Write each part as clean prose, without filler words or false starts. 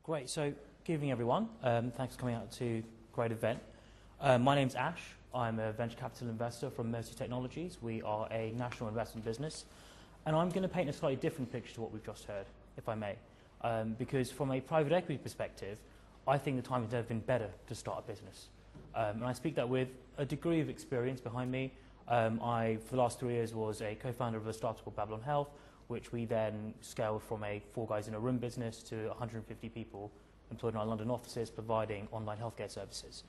Great. So, good evening, everyone. Thanks for coming out to a great event. My name's Ash. I'm a venture capital investor from Disruptive Technologies. We are a national investment business. And I'm going to paint a slightly different picture to what we've just heard, if I may. Because from a private equity perspective, I think the time has never been better to start a business. And I speak that with a degree of experience behind me. I, for the last 3 years, was a co-founder of a startup called Babylon Health, which we then scaled from a 4 guys in a room business to 150 people employed in our London offices providing online healthcare services.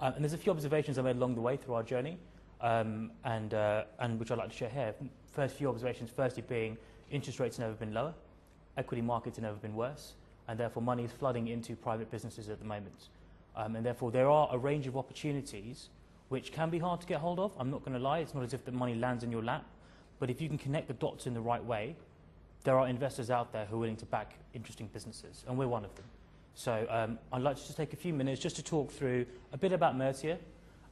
And there's a few observations I made along the way through our journey, and which I'd like to share here. First few observations, firstly being interest rates have never been lower, equity markets have never been worse, and therefore money is flooding into private businesses at the moment. And therefore there are a range of opportunities which can be hard to get hold of. I'm not going to lie, it's not as if the money lands in your lap. But if you can connect the dots in the right way, there are investors out there who are willing to back interesting businesses, and we're one of them. So I'd like to just take a few minutes just to talk through a bit about Mercia,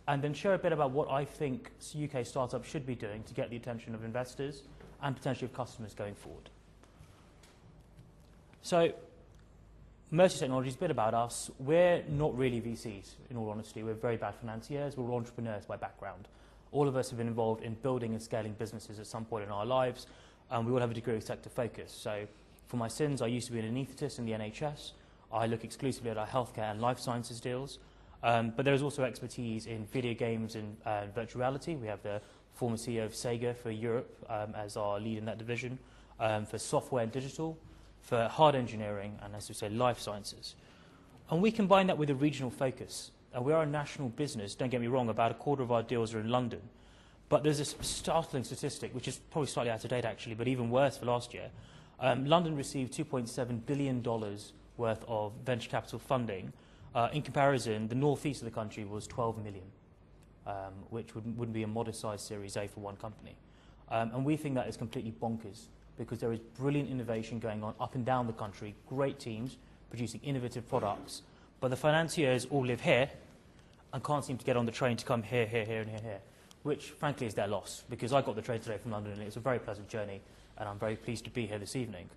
and then share a bit about what I think UK startups should be doing to get the attention of investors and potentially of customers going forward. So Mercia Technologies, a bit about us. We're not really VCs, in all honesty. We're very bad financiers. We're entrepreneurs by background. All of us have been involved in building and scaling businesses at some point in our lives, and we all have a degree of sector focus. So for my sins, I used to be an anaesthetist in the NHS. I look exclusively at our healthcare and life sciences deals. But there is also expertise in video games and virtual reality. We have the former CEO of Sega for Europe as our lead in that division, for software and digital, for hard engineering, and as we say, life sciences. And we combine that with a regional focus. We are a national business, don't get me wrong, about a quarter of our deals are in London. But there's this startling statistic, which is probably slightly out of date actually, but even worse for last year. London received $2.7 billion worth of venture capital funding. In comparison, the northeast of the country was 12 million, which wouldn't be a modest-sized Series A for one company. And we think that is completely bonkers, because there is brilliant innovation going on up and down the country, great teams producing innovative products, but the financiers all live here and can't seem to get on the train to come here, here, here, and here, here, which frankly is their loss, because I got the train today from London and it was a very pleasant journey, and I'm very pleased to be here this evening.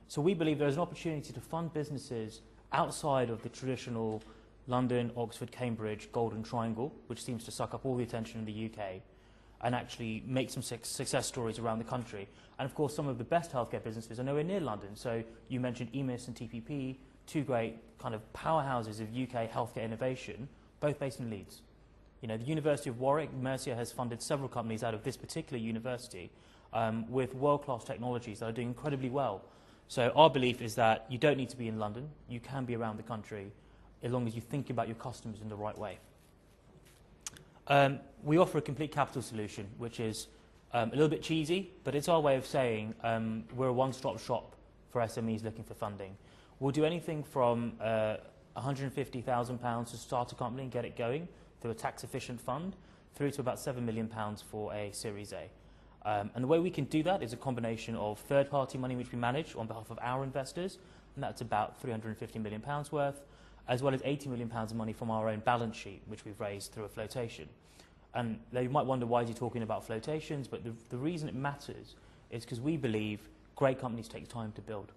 So we believe there's an opportunity to fund businesses outside of the traditional London, Oxford, Cambridge, Golden Triangle, which seems to suck up all the attention in the UK, and actually make some success stories around the country. And of course, some of the best healthcare businesses are nowhere near London. So you mentioned EMIS and TPP, 2 great kind of powerhouses of UK healthcare innovation, both based in Leeds. You know, the University of Warwick, Mercia has funded several companies out of this particular university with world-class technologies that are doing incredibly well. So our belief is that you don't need to be in London. You can be around the country as long as you think about your customers in the right way. We offer a complete capital solution, which is a little bit cheesy, but it's our way of saying we're a one-stop shop for SMEs looking for funding. We'll do anything from £150,000 to start a company and get it going through a tax-efficient fund, through to about £7 million for a Series A. And the way we can do that is a combination of third-party money which we manage on behalf of our investors, and that's about £350 million worth, as well as £80 million of money from our own balance sheet, which we've raised through a flotation. And now you might wonder, why is he talking about flotations? But the reason it matters is because we believe great companies take time to build.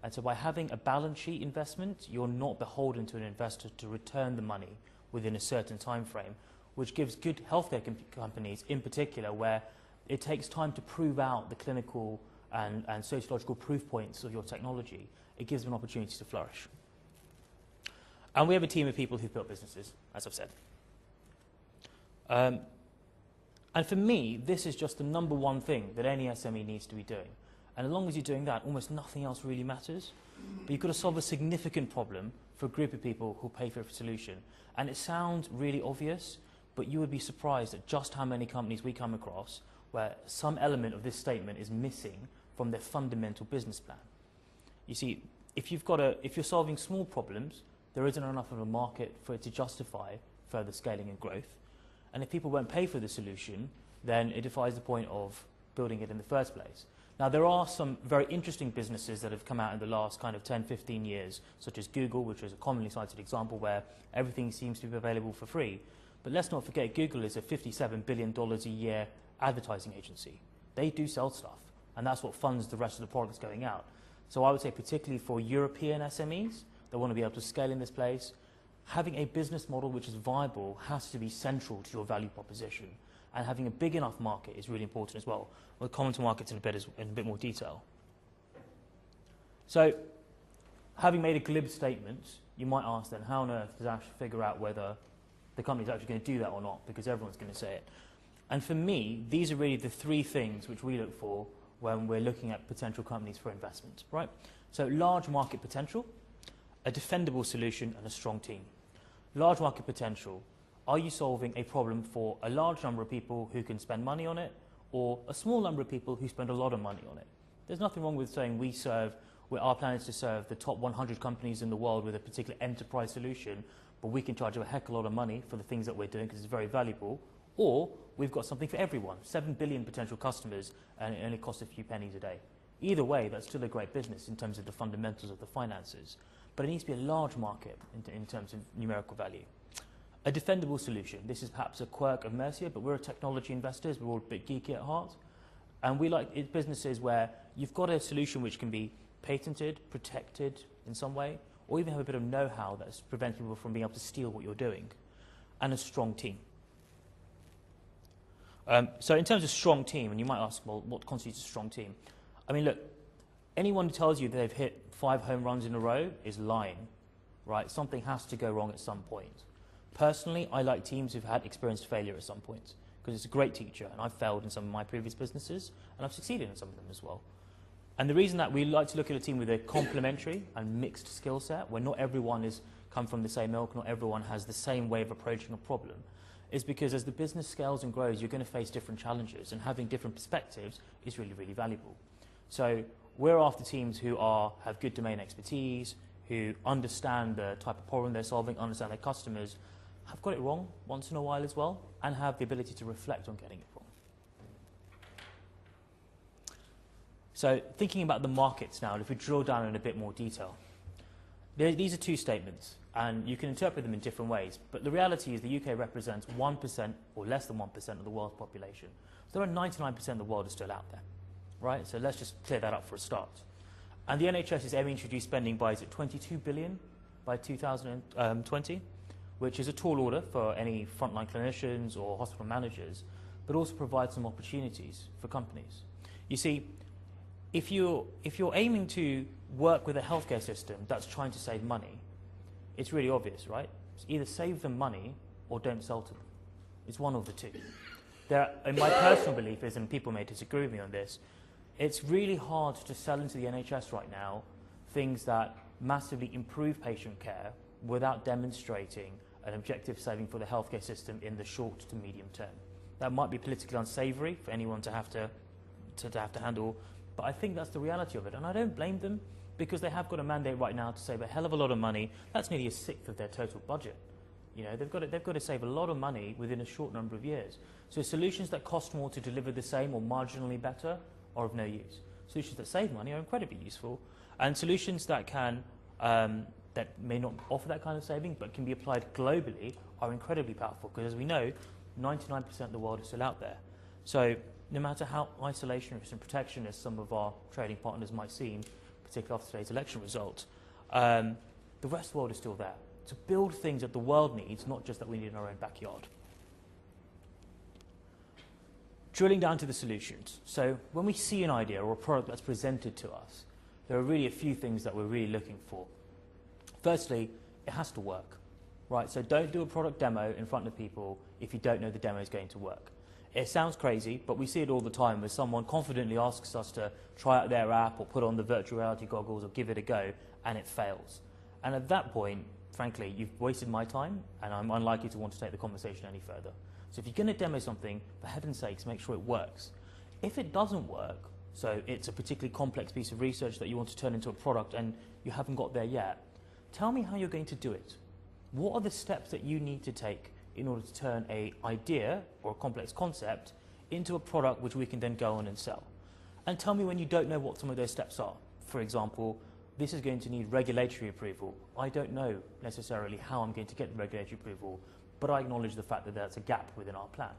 And so by having a balance sheet investment, you're not beholden to an investor to return the money within a certain time frame, which gives good healthcare companies in particular, where it takes time to prove out the clinical and sociological proof points of your technology. It gives them an opportunity to flourish. And we have a team of people who've built businesses, as I've said. And for me, this is just the number one thing that any SME needs to be doing. And as long as you're doing that, almost nothing else really matters. But you've got to solve a significant problem for a group of people who pay for a solution. And it sounds really obvious, but you would be surprised at just how many companies we come across where some element of this statement is missing from their fundamental business plan. You see, if you're solving small problems, there isn't enough of a market for it to justify further scaling and growth. And if people won't pay for the solution, then it defies the point of building it in the first place. Now, there are some very interesting businesses that have come out in the last kind of 10, 15 years, such as Google, which is a commonly cited example where everything seems to be available for free. But let's not forget, Google is a $57 billion a year advertising agency. They do sell stuff, and that's what funds the rest of the products going out. So I would say particularly for European SMEs, They want to be able to scale in this place. Having a business model which is viable has to be central to your value proposition. And having a big enough market is really important as well. We'll come into markets in a bit more detail. So, having made a glib statement, you might ask then, how on earth does Ash figure out whether the company's actually going to do that or not? Because everyone's going to say it. And for me, these are really the three things which we look for when we're looking at potential companies for investment, right? So large market potential, a defendable solution, and a strong team. Large market potential. Are you solving a problem for a large number of people who can spend money on it, or a small number of people who spend a lot of money on it? There's nothing wrong with saying our plan is to serve the top 100 companies in the world with a particular enterprise solution, but we can charge a heck of a lot of money for the things that we're doing because it's very valuable. Or we've got something for everyone, 7 billion potential customers, and it only costs a few pennies a day. Either way, that's still a great business in terms of the fundamentals of the finances. But it needs to be a large market in terms of numerical value. A defendable solution. This is perhaps a quirk of Mercia, but we're technology investors. We're all a bit geeky at heart. And we like businesses where you've got a solution which can be patented, protected in some way, or even have a bit of know-how that prevents people from being able to steal what you're doing. And a strong team. So in terms of strong team, and you might ask, well, what constitutes a strong team? I mean, look, anyone who tells you they've hit 5 home runs in a row is lying, right? Something has to go wrong at some point. Personally, I like teams who've had experienced failure at some point, because it's a great teacher, and I've failed in some of my previous businesses, and I've succeeded in some of them as well. And the reason that we like to look at a team with a complementary and mixed skill set, where not everyone is come from the same milk, not everyone has the same way of approaching a problem, is because as the business scales and grows, you're going to face different challenges, and having different perspectives is really, really valuable. So we're after teams who have good domain expertise, who understand the type of problem they're solving, understand their customers, have got it wrong once in a while as well, and have the ability to reflect on getting it wrong. So thinking about the markets now, if we drill down in a bit more detail, these are two statements, and you can interpret them in different ways, but the reality is the UK represents 1% or less than 1% of the world's population. So there are 99% of the world is still out there, right? So let's just clear that up for a start. And the NHS is aiming to reduce spending by, is it 22 billion by 2020, which is a tall order for any frontline clinicians or hospital managers, but also provides some opportunities for companies. You see, if you're aiming to work with a healthcare system that's trying to save money, it's really obvious, right? It's either save them money or don't sell to them. It's one of the two. And my personal belief is, and people may disagree with me on this, it's really hard to sell into the NHS right now things that massively improve patient care without demonstrating an objective saving for the healthcare system in the short to medium term. That might be politically unsavoury for anyone to have to handle, but I think that's the reality of it. And I don't blame them, because they have got a mandate right now to save a hell of a lot of money. That's nearly 1/6 of their total budget. You know, they've got to save a lot of money within a short number of years. So solutions that cost more to deliver the same or marginally better are of no use. Solutions that save money are incredibly useful, and solutions that that may not offer that kind of saving but can be applied globally are incredibly powerful, because as we know, 99% of the world is still out there. So no matter how isolationist and protectionist some of our trading partners might seem, particularly after today's election result, the rest of the world is still there to build things that the world needs, not just that we need in our own backyard. Drilling down to the solutions. So when we see an idea or a product that's presented to us, there are really a few things that we're really looking for. Firstly, it has to work, right? So don't do a product demo in front of people if you don't know the demo is going to work. It sounds crazy, but we see it all the time where someone confidently asks us to try out their app or put on the virtual reality goggles or give it a go, and it fails. And at that point, frankly, you've wasted my time, and I'm unlikely to want to take the conversation any further. So if you're going to demo something, for heaven's sakes, make sure it works. If it doesn't work, so it's a particularly complex piece of research that you want to turn into a product and you haven't got there yet, tell me how you're going to do it. What are the steps that you need to take in order to turn an idea or a complex concept into a product which we can then go on and sell? And tell me when you don't know what some of those steps are. For example, this is going to need regulatory approval. I don't know necessarily how I'm going to get the regulatory approval, but I acknowledge the fact that there's a gap within our plan.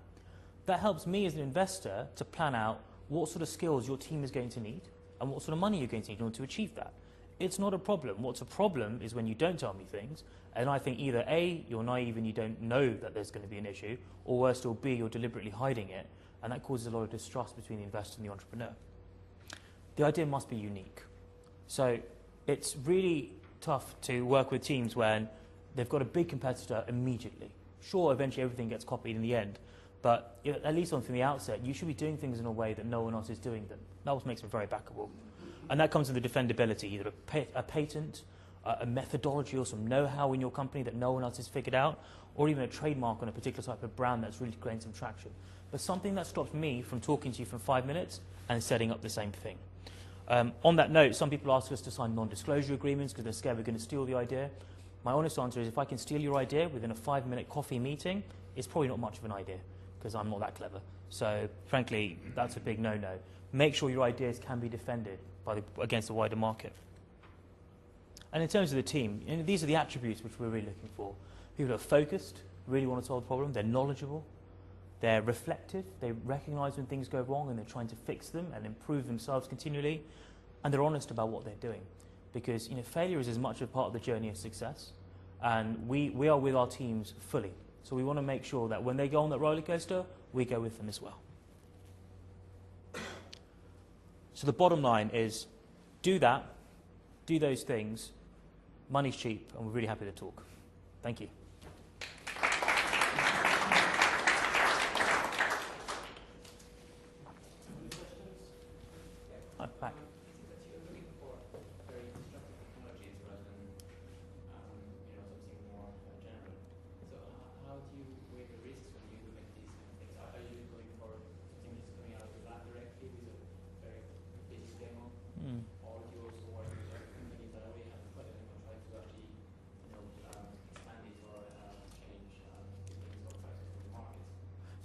That helps me as an investor to plan out what sort of skills your team is going to need and what sort of money you're going to need in order to achieve that. It's not a problem. What's a problem is when you don't tell me things, and I think either A, you're naive and you don't know that there's going to be an issue, or worse still, B, you're deliberately hiding it, and that causes a lot of distrust between the investor and the entrepreneur. The idea must be unique. So it's really tough to work with teams when they've got a big competitor immediately. Sure, eventually everything gets copied in the end, but at least from the outset, you should be doing things in a way that no one else is doing them. That what makes them very backable. And that comes with the defendability, either a patent, a methodology or some know-how in your company that no one else has figured out, or even a trademark on a particular type of brand that's really gaining some traction. But something that stops me from talking to you for 5 minutes and setting up the same thing. On that note, some people ask us to sign non-disclosure agreements because they're scared we're going to steal the idea. My honest answer is if I can steal your idea within a 5-minute coffee meeting, it's probably not much of an idea because I'm not that clever. So frankly, that's a big no-no. Make sure your ideas can be defended against the wider market. And in terms of the team, these are the attributes which we're really looking for. People who are focused, really want to solve the problem, they're knowledgeable, they're reflective, they recognise when things go wrong and they're trying to fix them and improve themselves continually, and they're honest about what they're doing. Because failure is as much a part of the journey as success, and we are with our teams fully. So we want to make sure that when they go on that roller coaster, we go with them as well. So the bottom line is, do that, do those things, money's cheap, and we're really happy to talk. Thank you. Hi, back.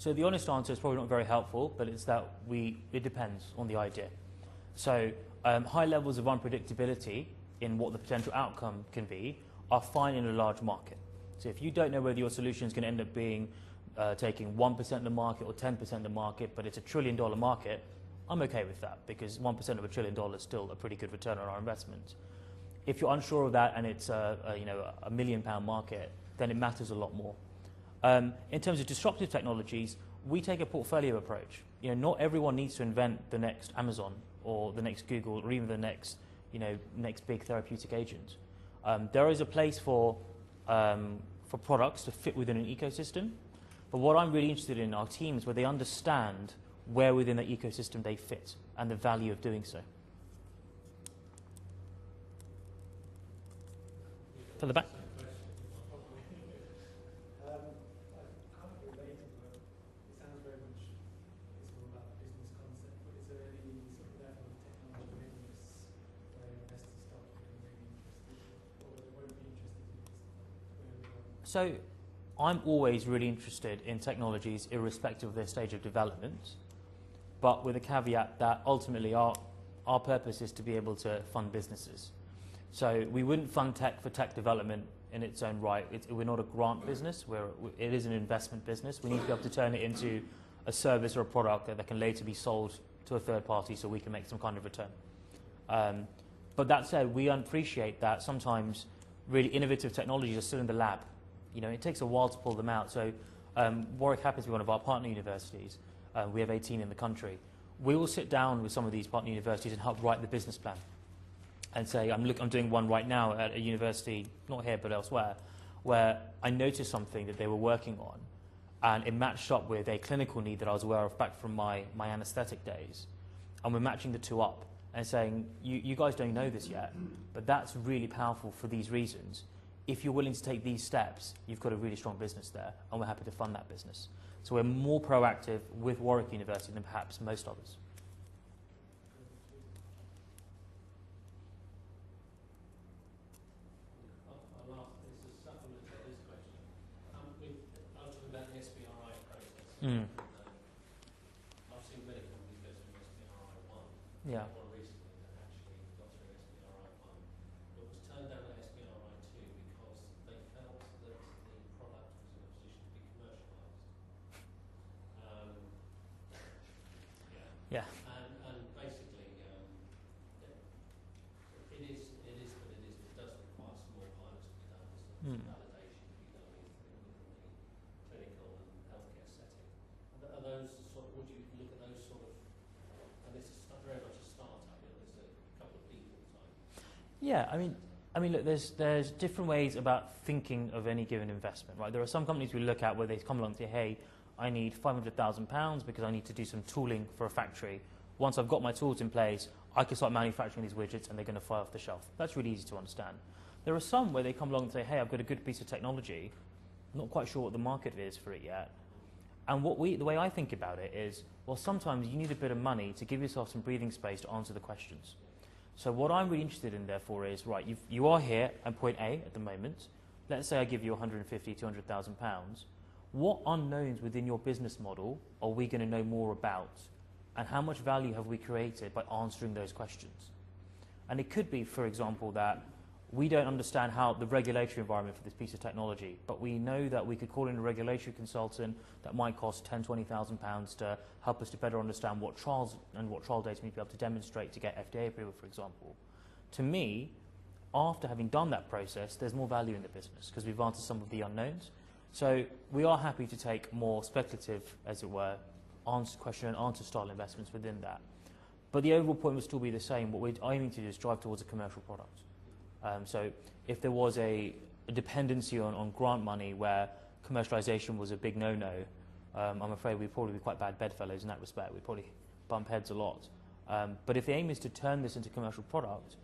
So the honest answer is probably not very helpful, but it's that it depends on the idea. So high levels of unpredictability in what the potential outcome can be are fine in a large market. So if you don't know whether your solution is going to end up being taking 1% of the market or 10% of the market, but it's $1 trillion market, I'm okay with that because 1% of $1 trillion is still a pretty good return on our investment. If you're unsure of that and it's a £1 million market, then it matters a lot more. In terms of disruptive technologies, we take a portfolio approach. Not everyone needs to invent the next Amazon or the next Google or even the next big therapeutic agent. There is a place for products to fit within an ecosystem. But what I'm really interested in our teams where they understand where within the ecosystem they fit and the value of doing so. For the back. So I'm always really interested in technologies irrespective of their stage of development, but with a caveat that ultimately our purpose is to be able to fund businesses. So we wouldn't fund tech for tech development in its own right. We're not a grant business, it is an investment business. We need to be able to turn it into a service or a product that can later be sold to a third party so we can make some kind of return. But that said, we appreciate that sometimes really innovative technologies are still in the lab. It takes a while to pull them out. So Warwick happens to be one of our partner universities. We have 18 in the country. We will sit down with some of these partner universities and help write the business plan and say, I'm doing one right now at a university, not here but elsewhere, where I noticed something that they were working on and it matched up with a clinical need that I was aware of back from my anesthetic days. And we're matching the two up and saying, you guys don't know this yet, but that's really powerful for these reasons. If you're willing to take these steps, you've got a really strong business there, and we're happy to fund that business. So we're more proactive with Warwick University than perhaps most others. I'll ask this as a supplement to this question. I was talking about the SBRI process. I've seen many companies go through SBRI 1. Yeah. One recently that actually got through SBRI 1, but was turned down at SBRI 2 because they felt that the product was in a position to be commercialised. Yeah. Yeah. And basically, it is Yeah, I mean, look, there's different ways about thinking of any given investment, right? There are some companies we look at where they come along and say, hey, I need £500,000 because I need to do some tooling for a factory. Once I've got my tools in place, I can start manufacturing these widgets and they're going to fly off the shelf. That's really easy to understand. There are some where they come along and say, hey, I've got a good piece of technology. I'm not quite sure what the market is for it yet. And the way I think about it is, well, sometimes you need a bit of money to give yourself some breathing space to answer the questions. So what I'm really interested in, therefore, is, right, you are here at point A at the moment. Let's say I give you £150,000, £200,000. What unknowns within your business model are we going to know more about? And how much value have we created by answering those questions? And it could be, for example, that we don't understand how the regulatory environment for this piece of technology, but we know that we could call in a regulatory consultant that might cost £10,000, £20,000 to help us to better understand what trials and what trial data we need to be able to demonstrate to get FDA approval, for example. To me, after having done that process, there's more value in the business because we've answered some of the unknowns. So we are happy to take more speculative, as it were, question and answer style investments within that. But the overall point will still be the same. What we're aiming to do is drive towards a commercial product. So if there was a dependency on grant money where commercialization was a big no-no, I'm afraid we'd probably be quite bad bedfellows in that respect. We'd probably bump heads a lot. But if the aim is to turn this into commercial product,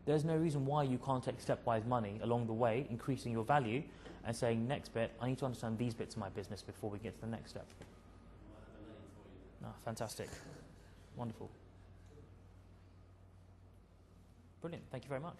there's no reason why you can't take stepwise money along the way, increasing your value, and saying, next bit, I need to understand these bits of my business before we get to the next step. Oh, fantastic. Wonderful. Brilliant. Thank you very much.